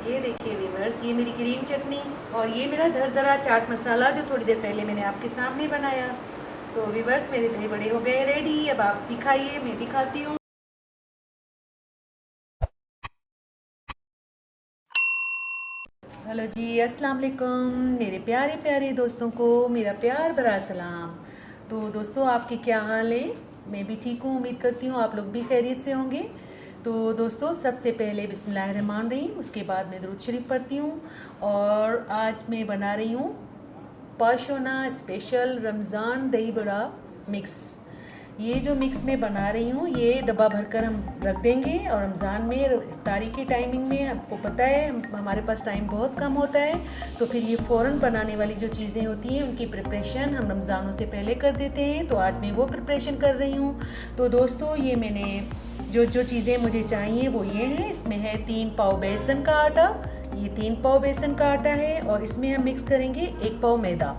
ये देखिए व्यूअर्स, ये मेरी ग्रीन चटनी और ये मेरा दरदरा चाट मसाला जो थोड़ी देर पहले मैंने आपके सामने बनाया। तो व्यूअर्स, मेरे दही बड़े हो गए रेडी। अब आप भी खाइए, मैं भी खाती हूँ। हेलो जी, अस्सलाम वालेकुम मेरे प्यारे प्यारे दोस्तों को मेरा प्यार भरा सलाम। तो दोस्तों, आपके क्या हाल है? मैं भी ठीक हूँ, उम्मीद करती हूँ आप लोग भी खैरियत से होंगे। तो दोस्तों, सबसे पहले बिस्मिल्लाहिर्रहमानिर्रहीम, उसके बाद मैं दुरूद शरीफ पढ़ती हूँ। और आज मैं बना रही हूँ पाशोना स्पेशल रमज़ान दही बड़ा मिक्स। ये जो मिक्स मैं बना रही हूँ, ये डब्बा भरकर हम रख देंगे। और रमज़ान में इफ्तारी की टाइमिंग में आपको पता है हमारे पास टाइम बहुत कम होता है, तो फिर ये फ़ौरन बनाने वाली जो चीज़ें होती हैं उनकी प्रिपरेशन हम रमज़ानों से पहले कर देते हैं। तो आज मैं वो प्रिपरेशन कर रही हूँ। तो दोस्तों, ये मैंने जो जो चीज़ें मुझे चाहिए वो ये हैं। इसमें है 3 पाव बेसन का आटा, ये 3 पाव बेसन का आटा है। और इसमें हम मिक्स करेंगे 1 पाव मैदा।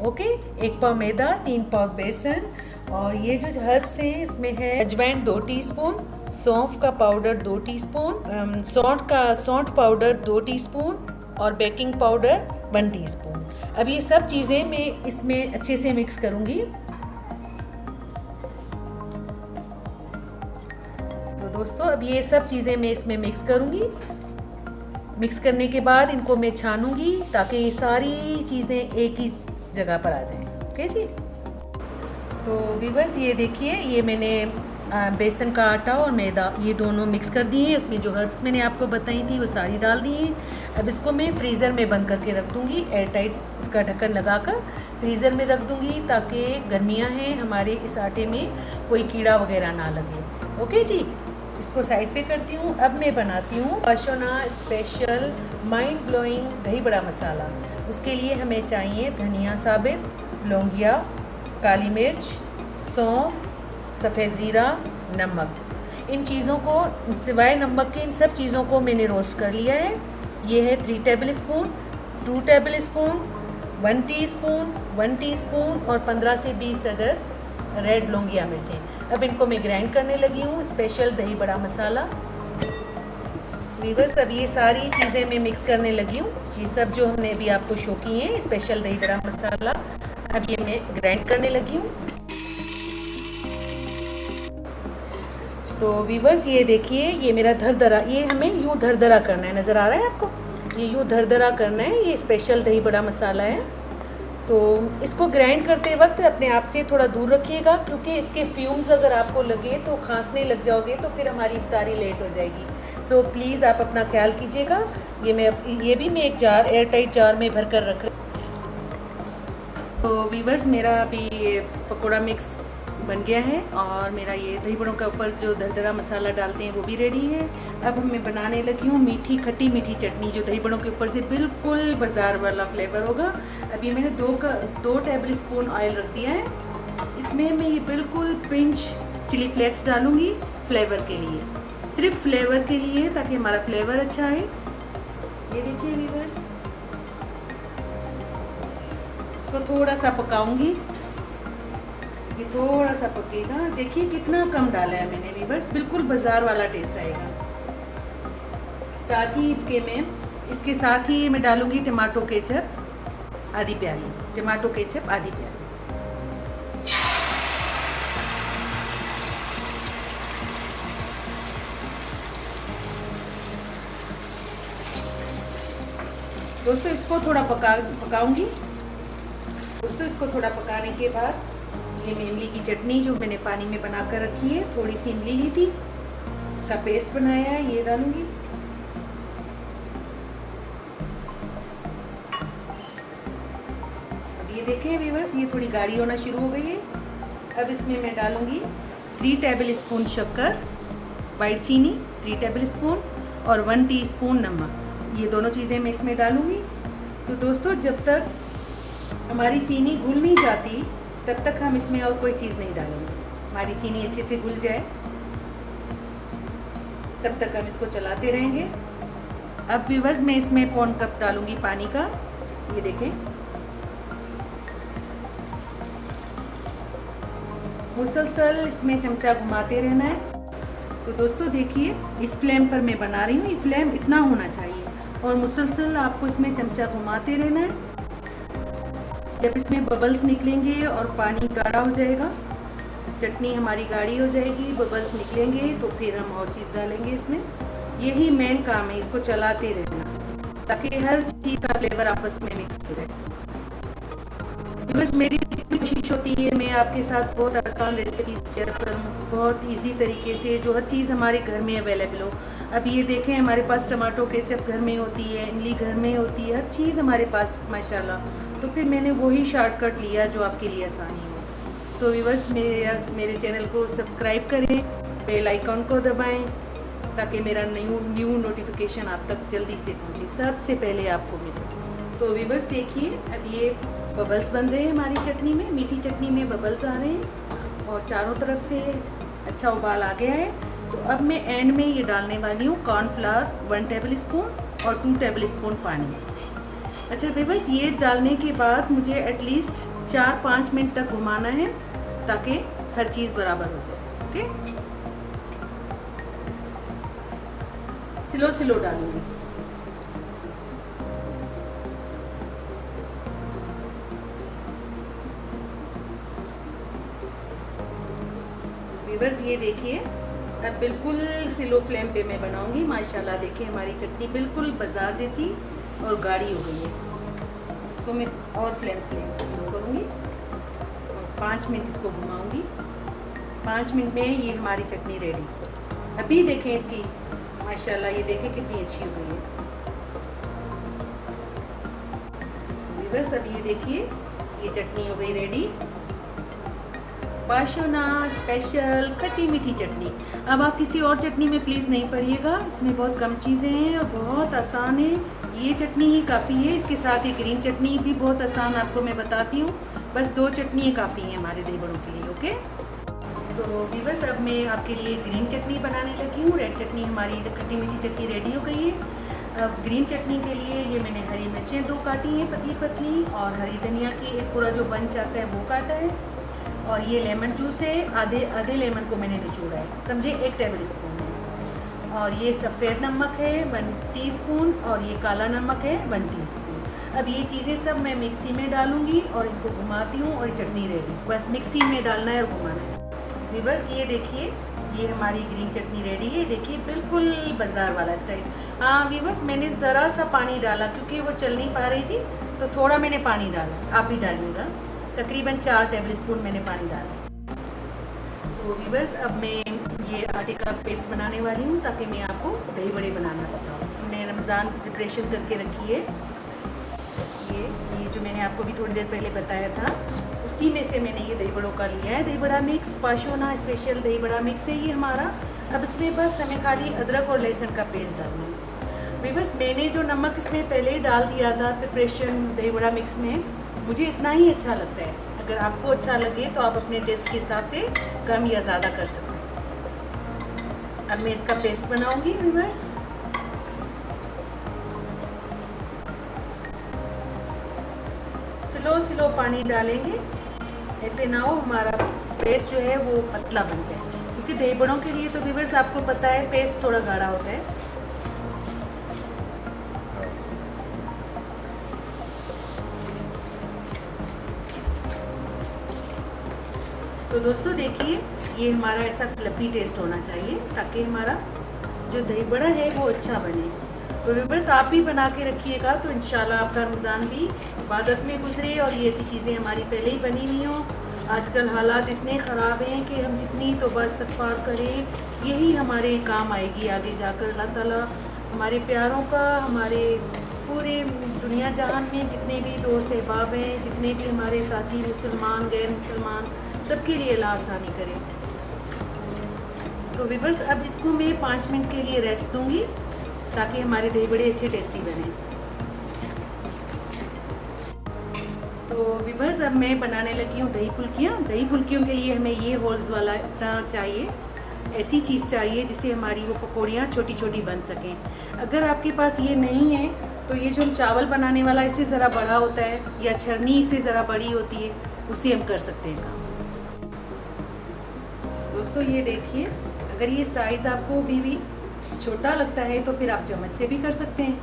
ओके, 1 पाव मैदा, 3 पाव बेसन। और ये जो हर्ब्स हैं, इसमें है अजवाइन 2 टीस्पून, सौंफ का पाउडर 2 टीस्पून, सौंठ पाउडर 2 टीस्पून और बेकिंग पाउडर 1 टीस्पून। अब ये सब चीज़ें मैं इसमें अच्छे से मिक्स करूँगी। तो दोस्तों, अब ये सब चीज़ें मैं इसमें मिक्स करूँगी। मिक्स करने के बाद इनको मैं छानूँगी ताकि ये सारी चीज़ें एक ही जगह पर आ जाएं। ओके जी। तो व्यूअर्स, ये देखिए, ये मैंने बेसन का आटा और मैदा ये दोनों मिक्स कर दिए हैं। उसमें जो हर्ब्स मैंने आपको बताई थी वो सारी डाल दी हैं। अब इसको मैं फ्रीज़र में बंद करके रख दूँगी, एयर टाइट इसका ढक्कन लगाकर फ्रीज़र में रख दूँगी ताकि गर्मियाँ हैं हमारे इस आटे में कोई कीड़ा वगैरह ना लगे। ओके जी, इसको साइड पे करती हूँ। अब मैं बनाती हूँ पाशोना स्पेशल माइंड ब्लोइंग दही बड़ा मसाला। उसके लिए हमें चाहिए धनिया साबित, लौंगिया, काली मिर्च, सौंफ, सफ़ेद ज़ीरा, नमक। इन चीज़ों को सिवाय नमक के इन सब चीज़ों को मैंने रोस्ट कर लिया है। ये है 3 table spoon, 2 table spoon, 1 teaspoon, 1 teaspoon और 15 से 20 अदर रेड लौंगिया मिर्चें। अब इनको मैं ग्राइंड करने लगी हूँ स्पेशल दही बड़ा मसाला। वीवर्स, अब ये सारी चीज़ें मैं मिक्स करने लगी हूँ। ये सब जो हमने अभी आपको शो की हैं स्पेशल दही बड़ा मसाला, अब ये मैं ग्राइंड करने लगी हूँ। तो वीवर्स, ये देखिए, ये मेरा धरदरा, ये हमें यूँ धरदरा करना है। नज़र आ रहा है आपको? ये यूँ धरदरा करना है। ये स्पेशल दही बड़ा मसाला है। तो इसको ग्राइंड करते वक्त अपने आप से थोड़ा दूर रखिएगा, क्योंकि इसके फ्यूम्स अगर आपको लगे तो खांसने लग जाओगे तो फिर हमारी इफ्तारी लेट हो जाएगी। सो प्लीज़ आप अपना ख्याल कीजिएगा। ये भी मैं एक जार, एयर टाइट जार में भर कर रख रही। तो वीवर्स, मेरा अभी पकोड़ा मिक्स बन गया है और मेरा ये दही बड़ों के ऊपर जो दरदरा मसाला डालते हैं वो भी रेडी है। अब मैं बनाने लगी हूँ मीठी खट्टी मीठी चटनी, जो दही बड़ों के ऊपर से बिल्कुल बाजार वाला फ्लेवर होगा। अब ये मैंने 2 टेबल स्पून ऑयल रख दिया है। इसमें मैं ये बिल्कुल पिंच चिली फ्लेक्स डालूँगी फ्लेवर के लिए, सिर्फ फ्लेवर के लिए, ताकि हमारा फ्लेवर अच्छा आए। ये देखिए वीवर्स, इसको थोड़ा सा पकाऊंगी। ये थोड़ा सा पकेगा। देखिए कितना कम डाला है मैंने वीवर्स, बिल्कुल बाजार वाला टेस्ट आएगा। साथ ही इसके साथ ही मैं डालूंगी टमाटो केचप आधी प्याली, टमाटो केचप आधी प्याली। दोस्तों, इसको थोड़ा पकाऊंगी। दोस्तों, इसको थोड़ा पकाने के बाद ये मैं इमली की चटनी जो मैंने पानी में बना कर रखी है, थोड़ी सी इमली ली थी, इसका पेस्ट बनाया है, ये डालूंगी। अब ये देखें व्यूअर्स, ये थोड़ी गाढ़ी होना शुरू हो गई है। अब इसमें मैं डालूंगी 3 टेबल स्पून शक्कर, वाइट चीनी 3 टेबल स्पून और 1 टीस्पून नमक। ये दोनों चीज़ें मैं इसमें डालूंगी। तो दोस्तों, जब तक हमारी चीनी घुल नहीं जाती तब तक हम इसमें और कोई चीज़ नहीं डालेंगे। हमारी चीनी अच्छे से घुल जाए तब तक हम इसको चलाते रहेंगे। अब व्यूअर्स, मैं इसमें 1 कप डालूंगी पानी का। ये देखें, मुसलसल इसमें चमचा घुमाते रहना है। तो दोस्तों देखिए, इस फ्लेम पर मैं बना रही हूँ। ये फ्लेम इतना होना चाहिए। और मुसलसल आपको इसमें चमचा घुमाते रहना है। जब इसमें बबल्स निकलेंगे और पानी गाढ़ा हो जाएगा, चटनी हमारी गाढ़ी हो जाएगी, बबल्स निकलेंगे, तो फिर हम और चीज़ डालेंगे इसमें। यही मेन काम है, इसको चलाते रहना ताकि हर चीज़ का फ्लेवर आपस में मिक्स हो जाए। बस मेरी कोशिश होती है मैं आपके साथ बहुत आसान रेसिपीज शेयर करूँ, बहुत इजी तरीके से, जो हर चीज़ हमारे घर में अवेलेबल हो। अब ये देखें, हमारे पास टमाटो केचप घर में होती है, इमली घर में होती है, हर चीज़ हमारे पास माशाल्लाह। तो फिर मैंने वही शॉर्टकट लिया जो आपके लिए आसानी हो। तो व्यूअर्स, मेरे चैनल को सब्सक्राइब करें, बेल आइकॉन को दबाएं ताकि मेरा न्यू नोटिफिकेशन आप तक जल्दी से पहुँचे, सबसे पहले आपको मिले। तो व्यूअर्स देखिए, अब ये बबल्स बन रहे हैं हमारी चटनी में, मीठी चटनी में बबल्स आ रहे हैं और चारों तरफ से अच्छा उबाल आ गया है। तो अब मैं एंड में ये डालने वाली हूँ कॉर्नफ्लावर 1 टेबल स्पून और 2 टेबल स्पून पानी। अच्छा व्यूअर्स, ये डालने के बाद मुझे एटलीस्ट 4-5 मिनट तक घुमाना है ताकि हर चीज़ बराबर हो जाए। ओके, स्लो डालूंगी। व्यूअर्स ये देखिए, अब बिल्कुल स्लो फ्लेम पे मैं बनाऊंगी। माशाल्लाह देखिए, हमारी चटनी बिल्कुल बाजार जैसी और गाढ़ी हो गई है। इसको मैं और फ्लेम से स्लो करूंगी और 5 मिनट इसको घुमाऊंगी। 5 मिनट में ये हमारी चटनी रेडी। अभी देखें इसकी, माशाल्लाह ये देखें कितनी अच्छी हो गई है। व्यूअर्स अब ये देखिए, ये चटनी हो गई रेडी, पाशोना स्पेशल खट्टी मीठी चटनी। अब आप किसी और चटनी में प्लीज़ नहीं पड़िएगा, इसमें बहुत कम चीज़ें हैं और बहुत आसान है। ये चटनी ही काफ़ी है। इसके साथ एक ग्रीन चटनी भी बहुत आसान आपको मैं बताती हूँ। बस 2 चटनी काफ़ी हैं हमारे दही बड़ों के लिए। ओके, तो व्यूअर्स अब मैं आपके लिए ग्रीन चटनी बनाने लगी हूँ। रेड चटनी हमारी खट्टी मीठी चटनी रेडी हो गई है। अब ग्रीन चटनी के लिए ये मैंने हरी मिर्चें 2 काटी हैं पतली पतली, और हरी धनिया की एक पूरा जो बंच आता है वो काटा है, और ये लेमन जूस है, आधे लेमन को मैंने निचोड़ा है, समझे 1 टेबल स्पून है। और ये सफ़ेद नमक है 1 टीस्पून, और ये काला नमक है 1 टीस्पून। अब ये चीज़ें सब मैं मिक्सी में डालूंगी और इनको घुमाती हूँ और चटनी रेडी। बस मिक्सी में डालना है और घुमाना है। व्यूअर्स ये देखिए, ये हमारी ग्रीन चटनी रेडी है। देखिए बिल्कुल बाजार वाला स्टाइल। हाँ व्यूअर्स, मैंने ज़रा सा पानी डाला क्योंकि वो चल नहीं पा रही थी, तो थोड़ा मैंने पानी डाला। आप भी डालिएगा, तकरीबन 4 टेबल स्पून मैंने पानी डाला। तो व्यूअर्स अब मैं ये आटे का पेस्ट बनाने वाली हूँ ताकि मैं आपको दही बड़े बनाना बताऊँ। मैंने रमज़ान प्रिपरेशन करके रखी है। ये जो मैंने आपको भी थोड़ी देर पहले बताया था, उसी में से मैंने ये दही बड़ों का लिया है। दही बड़ा मिक्स, पाशोना स्पेशल दही बड़ा मिक्स है ये हमारा। अब इसमें बस हमें खाली अदरक और लहसुन का पेस्ट डालना है। व्यूअर्स मैंने जो नमक इसमें पहले ही डाल दिया था प्रिपरेशन दही बड़ा मिक्स में, मुझे इतना ही अच्छा लगता है। अगर आपको अच्छा लगे तो आप अपने टेस्ट के हिसाब से कम या ज़्यादा कर सकते हैं। अब मैं इसका पेस्ट बनाऊंगी व्यूअर्स। स्लो पानी डालेंगे, ऐसे ना हो हमारा पेस्ट जो है वो पतला बन जाए, क्योंकि दही बड़ों के लिए तो व्यूअर्स आपको पता है पेस्ट थोड़ा गाढ़ा होता है। तो दोस्तों देखिए, ये हमारा ऐसा फ्लफी टेस्ट होना चाहिए ताकि हमारा जो दही बड़ा है वो अच्छा बने। तो व्यूअर्स आप भी बना के रखिएगा, तो इंशाल्लाह आपका रमज़ान भी इबादत में गुजरे और ये ऐसी चीज़ें हमारी पहले ही बनी हुई हों। आजकल हालात इतने ख़राब हैं कि हम जितनी तौबा इस्तग़फ़ार करें, यही हमारे काम आएगी आगे जाकर। अल्लाह ताला हमारे प्यारों का, हमारे पूरे दुनिया जहान में जितने भी दोस्त अहबाब हैं, जितने भी हमारे साथी मुसलमान गैर मुसलमान, सबके लिए अल्लाह आसानी करे। तो व्यूअर्स अब इसको मैं 5 मिनट के लिए रेस्ट दूंगी ताकि हमारे दही बड़े अच्छे टेस्टी बने। तो व्यूअर्स अब मैं बनाने लगी हूँ दही फुल्कियाँ। दही फुल्कियों के लिए हमें ये होल्स वाला चाहिए, ऐसी चीज़ चाहिए जिससे हमारी वो पकौड़ियाँ छोटी छोटी बन सकें। अगर आपके पास ये नहीं है तो ये जो चावल बनाने वाला इससे ज़रा बड़ा होता है, या छरनी इससे ज़रा बड़ी होती है, उससे हम कर सकते हैं काम। दोस्तों ये देखिए, अगर ये साइज़ आपको भी छोटा लगता है तो फिर आप चम्मच से भी कर सकते हैं।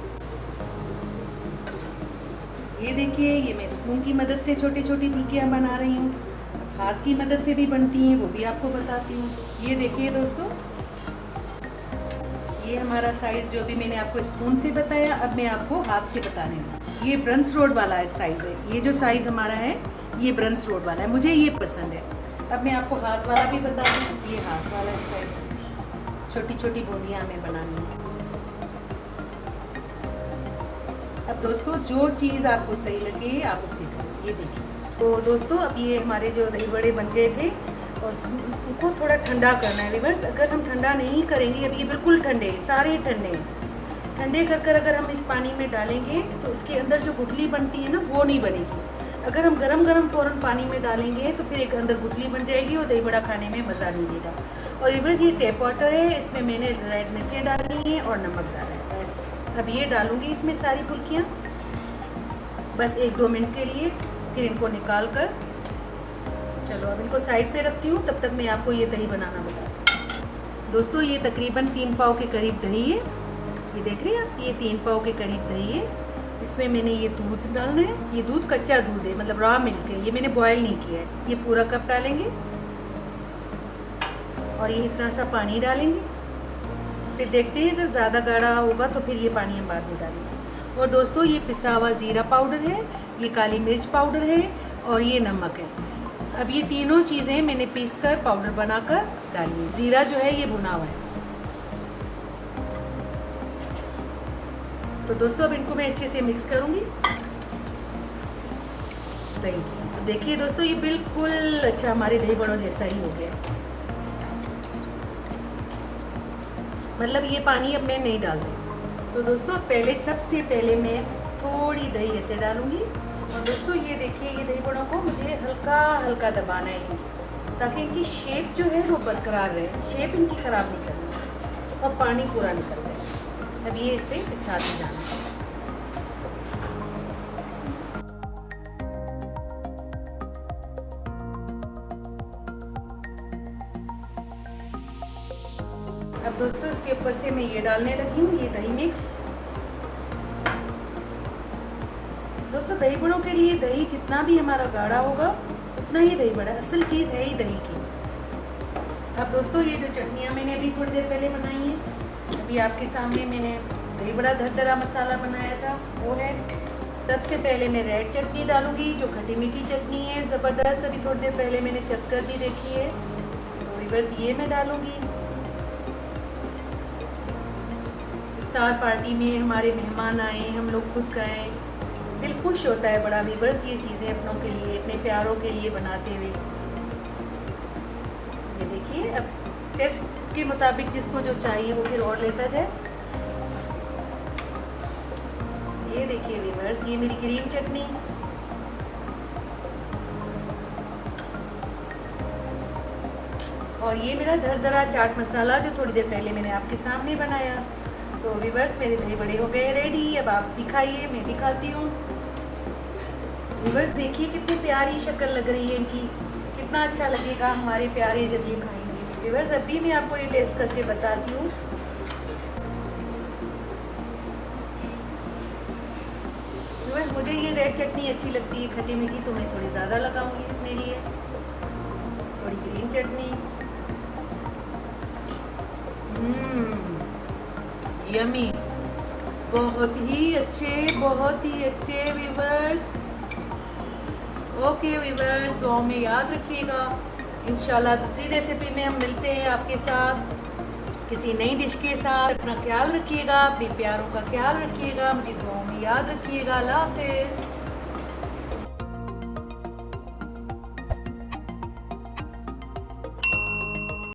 ये देखिए, ये मैं स्पून की मदद से छोटी छोटी फुल्कियाँ बना रही हूँ। हाथ की मदद से भी बनती हैं, वो भी आपको बताती हूँ। ये देखिए दोस्तों, ये हमारा साइज़ जो भी मैंने आपको स्पून से बताया, अब मैं आपको हाथ से बता रही हूँ। ये ब्रंच रोड वाला साइज़ है। ये जो साइज़ हमारा है ये ब्रंच रोड वाला है, मुझे ये पसंद है। अब मैं आपको हाथ वाला भी बता दूँ। ये हाथ वाला स्टाइल, छोटी छोटी बूंदियाँ हमें बनानी है। अब दोस्तों, जो चीज़ आपको सही लगे आप उससे करें। ये देखिए, तो दोस्तों अब ये हमारे जो दही बड़े बन गए थे और उनको थोड़ा ठंडा करना है व्यूअर्स। अगर हम ठंडा नहीं करेंगे, अब ये बिल्कुल ठंडे हैं, सारे ठंडे हैं। ठंडे कर कर अगर हम इस पानी में डालेंगे तो इसके अंदर जो गुठली बनती है ना, वो नहीं बनेगी। अगर हम गरम गरम फ़ौरन पानी में डालेंगे तो फिर एक अंदर गुठली बन जाएगी और दही बड़ा खाने में मज़ा नहीं देगा। और व्यूअर्स, ये टैप वाटर है, इसमें मैंने रेड मिर्चें डाली हैं और नमक डाला है बस। अब ये डालूंगी इसमें सारी फुल्कियाँ बस 1-2 मिनट के लिए, फिर इनको निकाल कर चलो अब इनको साइड पे रखती हूँ। तब तक मैं आपको ये दही बनाना बताती हूँ। दोस्तों, ये तकरीबन 3 पाव के करीब दही है। ये देख रहे हैं आप, ये 3 पाव के करीब दही है। इसमें मैंने ये दूध डालना है। ये दूध कच्चा दूध है, मतलब रॉ मिल्क है, ये मैंने बॉयल नहीं किया है। ये पूरा कप डालेंगे और ये इतना सा पानी डालेंगे। फिर देखते हैं, अगर ज़्यादा गाढ़ा होगा तो फिर ये पानी हम बाद में डालेंगे। और दोस्तों, ये पिसा हुआ ज़ीरा पाउडर है, ये काली मिर्च पाउडर है और ये नमक है। अब ये तीनों चीज़ें मैंने पीस कर पाउडर बनाकर डाली है। ज़ीरा जो है ये भुना हुआ है। तो दोस्तों, अब इनको मैं अच्छे से मिक्स करूँगी। सही, तो देखिए दोस्तों, ये बिल्कुल अच्छा हमारे दही बड़ों जैसा ही हो गया। मतलब ये पानी अब मैं नहीं डाल रही। तो दोस्तों, सबसे पहले मैं थोड़ी दही ऐसे डालूंगी। और दोस्तों, ये देखिए, ये दही बड़ों को मुझे हल्का हल्का दबाना है ताकि इनकी शेप जो है वो बरकरार रहे। शेप इनकी ख़राब नहीं करनी और पानी पूरा निकल जाए। अब ये इस पर बिछाते जाना। अब दोस्तों, इसके ऊपर से मैं ये डालने लगी हूँ, ये दही मिक्स। दोस्तों, दही बड़ों के लिए दही जितना भी हमारा गाढ़ा होगा उतना ही दही बड़ा, असल चीज़ है ही दही की। अब दोस्तों, ये जो चटनियाँ मैंने अभी थोड़ी देर पहले बनाई हैं, अभी आपके सामने मैंने दही बड़ा दरदरा मसाला बनाया था, वो है। सबसे पहले मैं रेड चटनी डालूंगी, जो खट्टी मीठी चटनी है ज़बरदस्त। अभी थोड़ी देर पहले मैंने चख कर भी देखी है। तो व्यूअर्स, ये मैं डालूंगी। इफ्तार पार्टी में हमारे मेहमान आए, हम लोग खुद खाएं, दिल खुश होता है बड़ा व्यूअर्स। ये चीज़ें अपनों के लिए, अपने प्यारों के लिए बनाते हुए। ये देखिए, अब टेस्ट के मुताबिक जिसको जो चाहिए वो फिर और लेता जाए। ये देखिए व्यूअर्स, ये मेरी ग्रीन चटनी। और ये मेरा दरदरा चाट मसाला जो थोड़ी देर पहले मैंने आपके सामने बनाया। तो व्यूअर्स, मेरे दही बड़े हो गए रेडी। अब आप भी खाइए, मैं भी खाती हूँ। व्यूअर्स, देखिए कितनी प्यारी शक्ल लग रही है इनकी। कितना अच्छा लगेगा हमारे प्यारे जब ये खाएंगे। व्यूअर्स, अभी मैं आपको ये टेस्ट करके बताती हूँ। व्यूअर्स, मुझे ये रेड चटनी अच्छी लगती है खट्टी मीठी, तो मैं थोड़ी ज़्यादा लगाऊंगी अपने लिए। थोड़ी ग्रीन चटनी। यमी, बहुत ही अच्छे व्यूअर्स। ओके व्यूअर्स, दुआ में याद रखिएगा। इंशाल्लाह दूसरी रेसिपी में हम मिलते हैं आपके साथ किसी नई डिश के साथ। अपना ख्याल रखिएगा, अपने प्यारों का ख्याल रखिएगा, मुझे दुआ में याद रखिएगा। अल्लाह हाफ़िज़।